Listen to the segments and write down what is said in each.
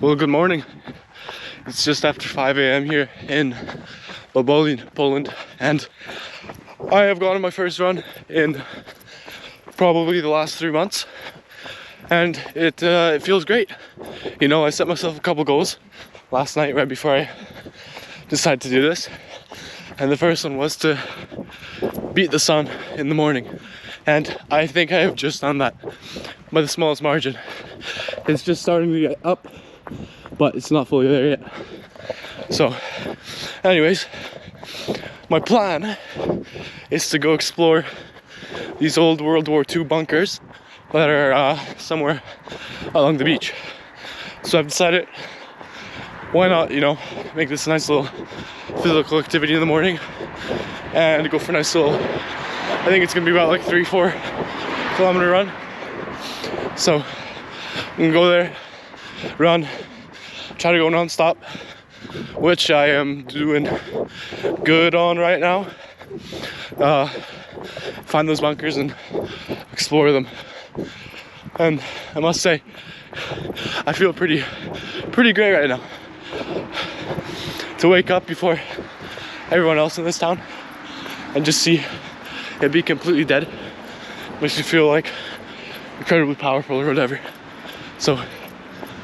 Well, good morning. It's just after 5 a.m. here in Bobolin, Poland, and I have gone on my first run in probably the last 3 months, and it feels great. You know, I set myself a couple goals last night right before I decided to do this, and the first one was to beat the sun in the morning, and I think I have just done that by the smallest margin. It's just starting to get up, but it's not fully there yet. So anyways, my plan is to go explore these old World War II bunkers that are somewhere along the beach. So I've decided, why not, you know, make this a nice little physical activity in the morning and go for a nice little, I think it's gonna be about like 3-4 kilometer run. So I'm gonna go there, run, try to go non-stop, which I am doing good on right now. Find those bunkers and explore them. And I must say, I feel pretty great right now. To wake up before everyone else in this town and just see it be completely dead makes me feel like incredibly powerful or whatever. So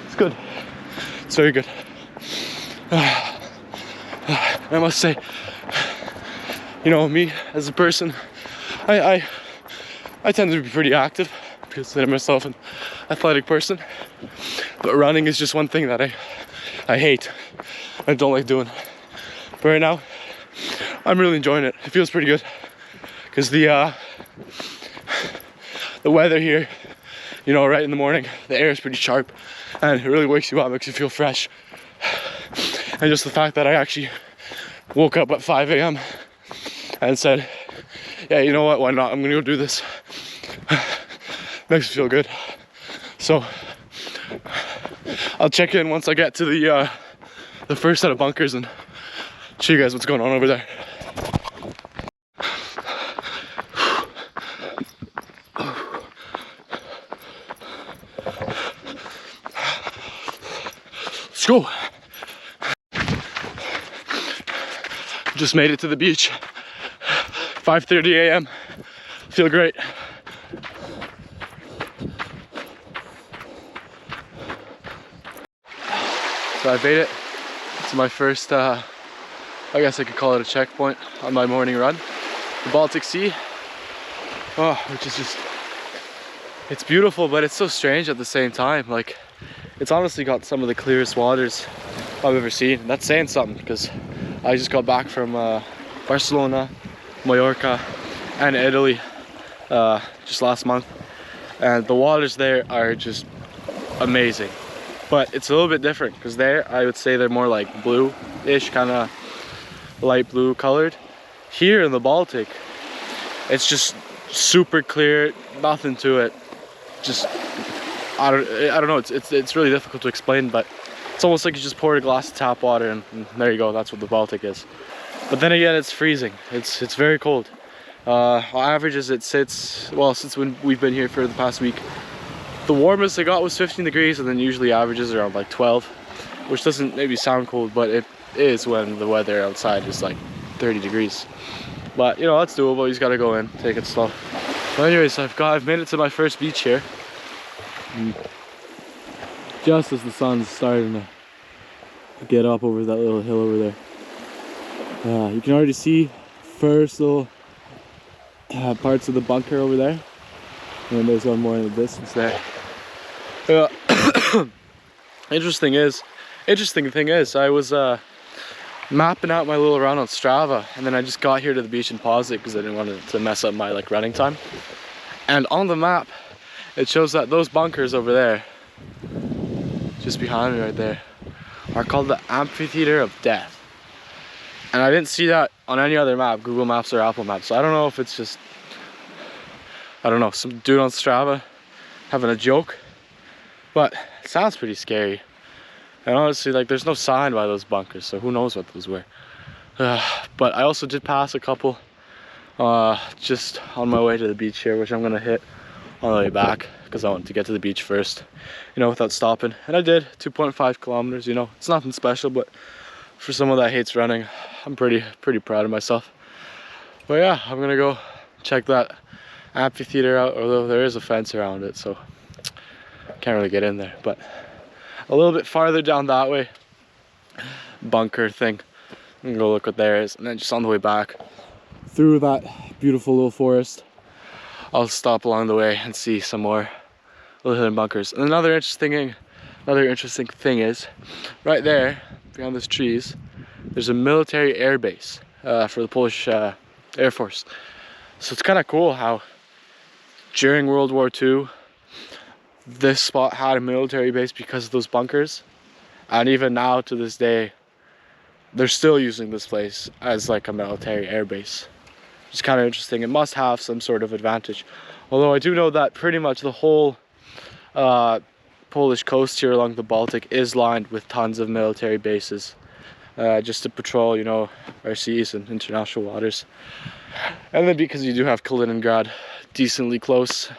it's good. It's very good. I must say, you know, me as a person, I tend to be pretty active. I consider myself an athletic person, but running is just one thing that I hate. I don't like doing. But right now, I'm really enjoying it. It feels pretty good because the weather here, you know, right in the morning, the air is pretty sharp and it really wakes you up, makes you feel fresh. And just the fact that I actually woke up at 5 a.m. and said, yeah, you know what, why not? I'm gonna go do this. Makes me feel good. So I'll check in once I get to the first set of bunkers and show you guys what's going on over there. Let's go. Just made it to the beach. 5:30 a.m. Feel great. So I made it to my first, I guess I could call it a checkpoint on my morning run. The Baltic Sea, which is just, it's beautiful, but it's so strange at the same time. Like, it's honestly got some of the clearest waters I've ever seen. That's saying something because I just got back from Barcelona, Mallorca, and Italy just last month, and the waters there are just amazing. But it's a little bit different because there, I would say they're more like blue-ish, kind of light blue colored. Here in the Baltic, it's just super clear, nothing to it. Just I don't know. It's really difficult to explain, but it's almost like you just poured a glass of tap water and there you go. That's what the Baltic is. But then again, it's freezing. It's very cold. On averages, it sits, well, since when we've been here for the past week, the warmest I got was 15 degrees, and then usually averages around like 12, which doesn't maybe sound cold, but it is when the weather outside is like 30 degrees. But you know, that's doable. You just gotta go in, take it slow. But anyways, I've made it to my first beach here. Just as the sun's starting to get up over that little hill over there. You can already see first little parts of the bunker over there, and then there's one more in the distance there. Interesting thing is, I was mapping out my little run on Strava, and then I just got here to the beach and paused it because I didn't want it to mess up my like running time. And on the map, it shows that those bunkers over there, just behind me right there, are called the Amphitheater of Death. And I didn't see that on any other map, Google Maps or Apple Maps. So I don't know if it's just, I don't know, some dude on Strava having a joke, but it sounds pretty scary. And honestly, like, there's no sign by those bunkers, so who knows what those were. But I also did pass a couple just on my way to the beach here, which I'm gonna hit on the way back because I wanted to get to the beach first, you know, without stopping. And I did 2.5 kilometers, you know, it's nothing special, but for someone that hates running, I'm pretty proud of myself. But yeah, I'm gonna go check that amphitheater out, although there is a fence around it, so can't really get in there. But a little bit farther down that way, bunker thing, I'm gonna go look what there is, and then just on the way back through that beautiful little forest, I'll stop along the way and see some more little hidden bunkers. And another interesting thing is, right there behind those trees, there's a military air base for the Polish Air Force. So it's kind of cool how during World War II, this spot had a military base because of those bunkers. And even now to this day, they're still using this place as like a military air base. It's kind of interesting. It must have some sort of advantage. Although I do know that pretty much the whole Polish coast here along the Baltic is lined with tons of military bases. Just to patrol, you know, our seas and international waters. And then because you do have Kaliningrad decently close.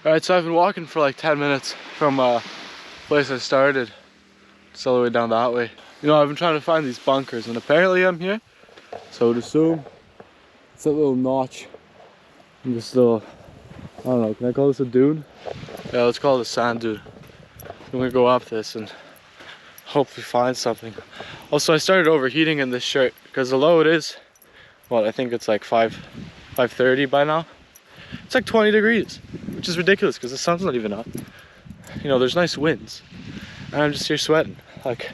Alright, so I've been walking for like 10 minutes from place I started. Just all the way down that way. You know, I've been trying to find these bunkers, and apparently I'm here. So I would assume it's that little notch in this little, I don't know, can I call this a dune? Yeah, let's call it a sand dune. I'm gonna go up this and hopefully find something. Also, I started overheating in this shirt because although it is, well, I think it's like 5:30 by now, it's like 20 degrees, which is ridiculous because the sun's not even up. You know, there's nice winds, and I'm just here sweating. Like,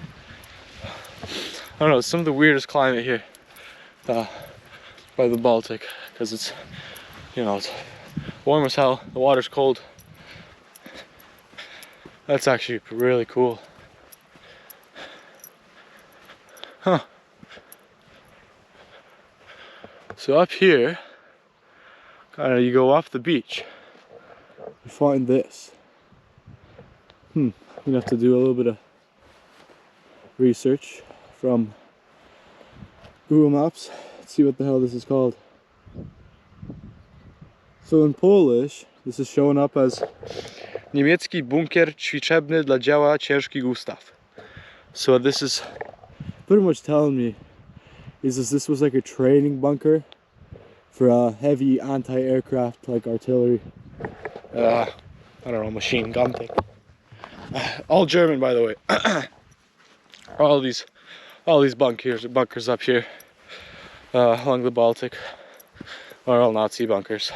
I don't know, it's some of the weirdest climate here by the Baltic, because it's, you know, it's warm as hell, the water's cold. That's actually really cool. Huh. So up here, kind of you go off the beach, you find this. You're gonna have to do a little bit of research from Google Maps to see what the hell this is called. So in Polish, this is showing up as Niemiecki bunkier ćwiczebny dla działa ciężkich Gustaw. So what this is pretty much telling me is this was like a training bunker for a heavy anti-aircraft like artillery. I don't know, machine gun thing. All German, by the way. all these bunkers up here along the Baltic are all Nazi bunkers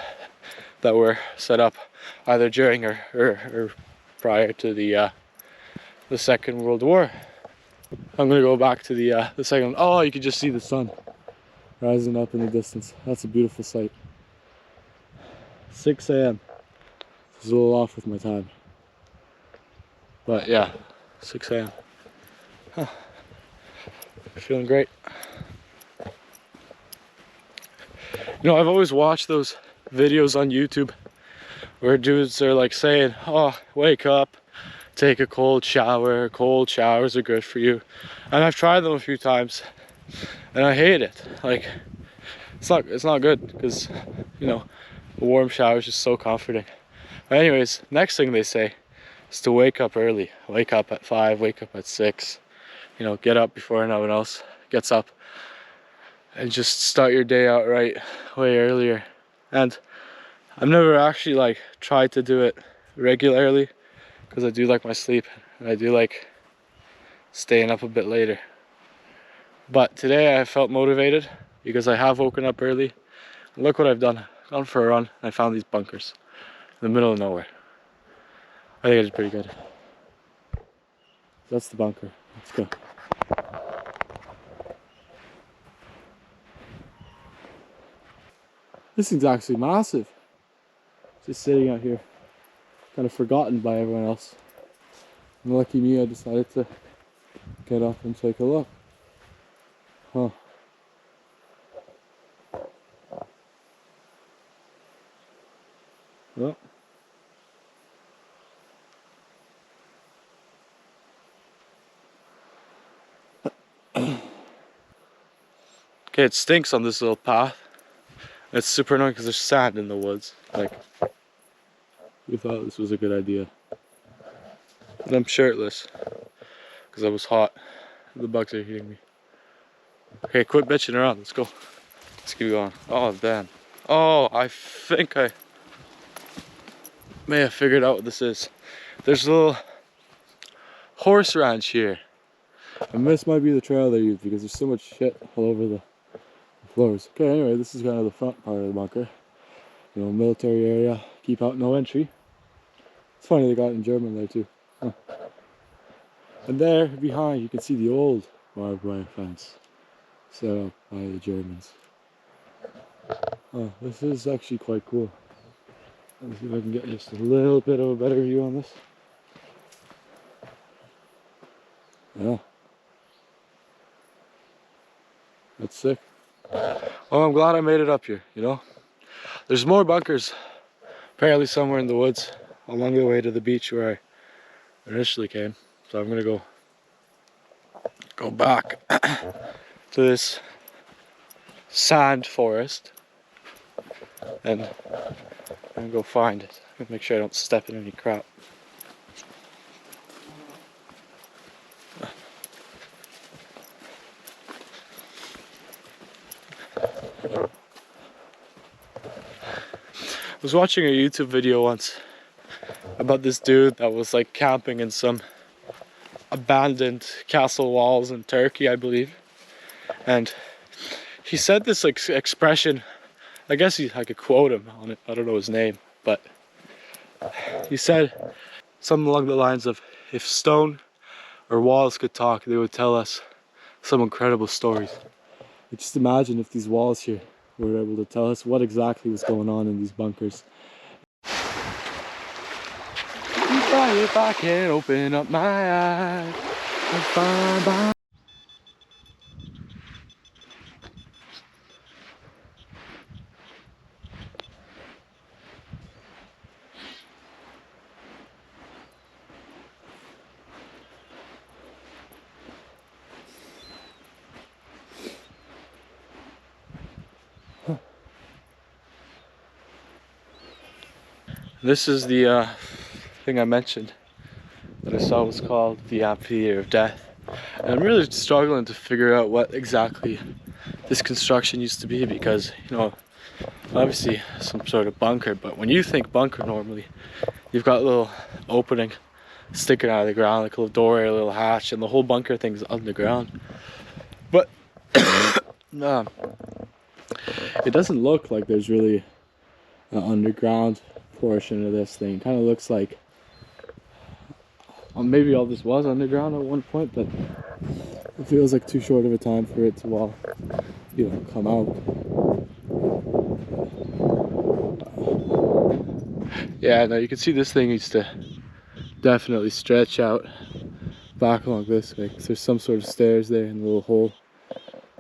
that were set up either during or prior to the Second World War. I'm gonna go back to the second. Oh, you can just see the sun rising up in the distance. That's a beautiful sight. 6 a.m. This is a little off with my time, but yeah, 6 a.m. Huh. Feeling great. You know, I've always watched those videos on YouTube where dudes are like saying, oh, wake up, take a cold shower, cold showers are good for you. And I've tried them a few times and I hate it. Like, it's not good because, you know, a warm shower is just so comforting. But anyways, next thing they say is to wake up early. Wake up at 5, wake up at 6. You know, get up before anyone else gets up and just start your day out right way earlier. And I've never actually like tried to do it regularly because I do like my sleep and I do like staying up a bit later. But today I felt motivated because I have woken up early. And look what I've done. I've gone for a run and I found these bunkers in the middle of nowhere. I think it's pretty good. That's the bunker. Let's go. This thing's actually massive. Just sitting out here, kind of forgotten by everyone else. And lucky me, I decided to get up and take a look. Huh. Well. Okay, it stinks on this little path. It's super annoying because there's sand in the woods. Like, we thought this was a good idea. And I'm shirtless because I was hot. The bugs are hitting me. Okay, quit bitching around. Let's go. Let's keep going. Oh, damn. Oh, I think I may have figured out what this is. There's a little horse ranch here. And this might be the trail they use because there's so much shit all over the floors. Okay, anyway, this is kind of the front part of the bunker. You know, military area, keep out, no entry. It's funny they got it in German there too. Huh. And there behind you can see the old barbed wire fence set up by the Germans. Oh, this is actually quite cool. Let me see if I can get just a little bit of a better view on this. Yeah. That's sick. Well, I'm glad I made it up here, you know. There's more bunkers apparently somewhere in the woods along the way to the beach where I initially came. So I'm gonna go back to this sand forest and go find it. Make sure I don't step in any crap. I was watching a YouTube video once about this dude that was like camping in some abandoned castle walls in Turkey, I believe. And he said this like expression, I guess I could quote him on it, I don't know his name, but he said something along the lines of, if stone or walls could talk, they would tell us some incredible stories. Just imagine if these walls here were able to tell us what exactly was going on in these bunkers. If I can open up my eyes and find by. This is the thing I mentioned that I saw was called the Amphitheater of Death. And I'm really struggling to figure out what exactly this construction used to be because, you know, obviously some sort of bunker, but when you think bunker normally, you've got a little opening sticking out of the ground, like a little doorway, a little hatch, and the whole bunker thing's underground. But no, it doesn't look like there's really an underground portion of this thing. It kind of looks like maybe all this was underground at one point, but it feels like too short of a time for it to all, you know, come out. Yeah, no, you can see this thing needs to definitely stretch out back along this way because there's some sort of stairs there in the little hole,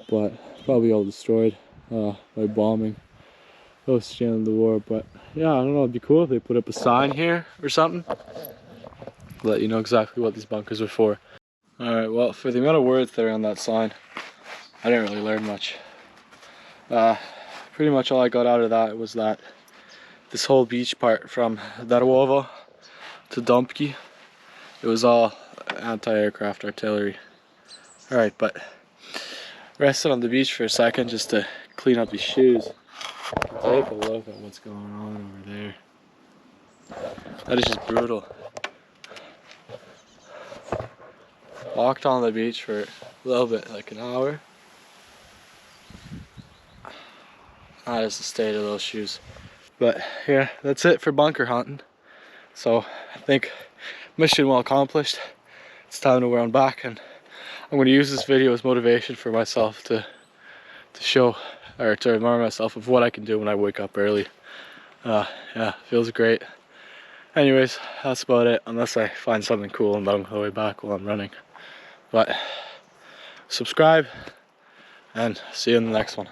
but probably all destroyed by bombing post the end of the war. But yeah, I don't know, it'd be cool if they put up a sign here or something, let you know exactly what these bunkers are for. Alright, well, for the amount of words that are on that sign, I didn't really learn much. Pretty much all I got out of that was that this whole beach part from Darłowo to Dąbki, it was all anti-aircraft artillery. Alright, but rested on the beach for a second just to clean up these shoes. Take a look at what's going on over there. That is just brutal. Walked on the beach for a little bit, like an hour. That is the state of those shoes. But yeah, that's it for bunker hunting. So I think mission well accomplished. It's time to run back, and I'm going to use this video as motivation for myself to show, or to remind myself of what I can do when I wake up early. Yeah, feels great. Anyways, that's about it, unless I find something cool and along the way back while I'm running. But subscribe, and see you in the next one.